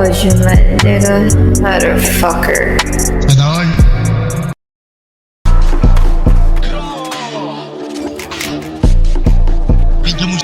called you my nigga, motherfucker. Sana all. Medyo mo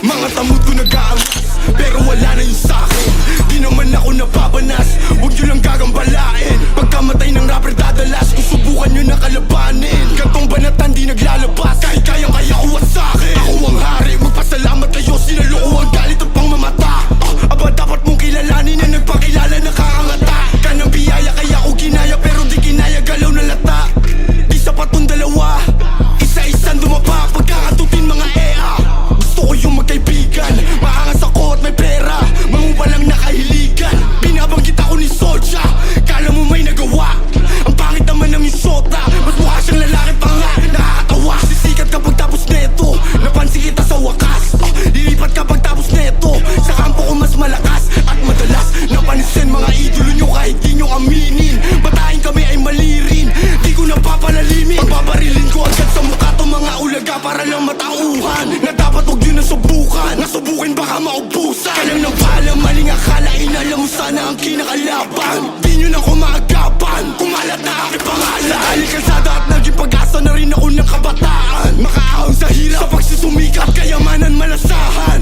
mga tamod ko nag-aangas, pero wala na yung sa'kin. Di naman ako napapanas, huwag nyo lang gagambalain. Pagkamatay ng rapper dadalas, kung subukan nyo na kalabanin. Gantong banatan di naglalabas, kahit kayang-kaya ko at sa'kin. Ako ang hari, magpasalamat kayo, sinaloko ang galit at pangmamata. Aba dapat mong kilalanin na nagpakilala nakakangata. Kanang biyaya kaya ko ginaya, pero di kinaya galaw na lata. Di sapat tong dalawa, isa-isang dumapa. Pagkakatutin mga EA, gusto ko yung magkaibigan. Maangas ako at may pera, mangubalang nakahiligan. Binabanggit ako ni Soulja, kala mo may nagawa. Ang pangit naman ng isota, mas mukha siyang lalaki pa nga. Nakakatawa, sisikat kapag tapos neto. Napansin kita sa wakas, lilipat kapag tapos neto. Sa kampo ko mas malakas at madalas napansin mga idolo nyo kahit di nyo aminin. Batahin kami ay mali rin, di ko napapalalimin. Pagbabarilin ko agad sa mukha to mga ulaga para lang matauhan. Na dapat huwag yun nasubukan, nasubukin baka maubusan. Kalang nang paalam, maling akala, inalam mo sana ang kinakalaban. Di nyo na ko maagapan, kumalat na aking pangalan. Dahil kalsada at naging pag-asa na rin ako ng kabataan. Makaahon sa hirap, sa pagsusumikat, kayamanan malasahan.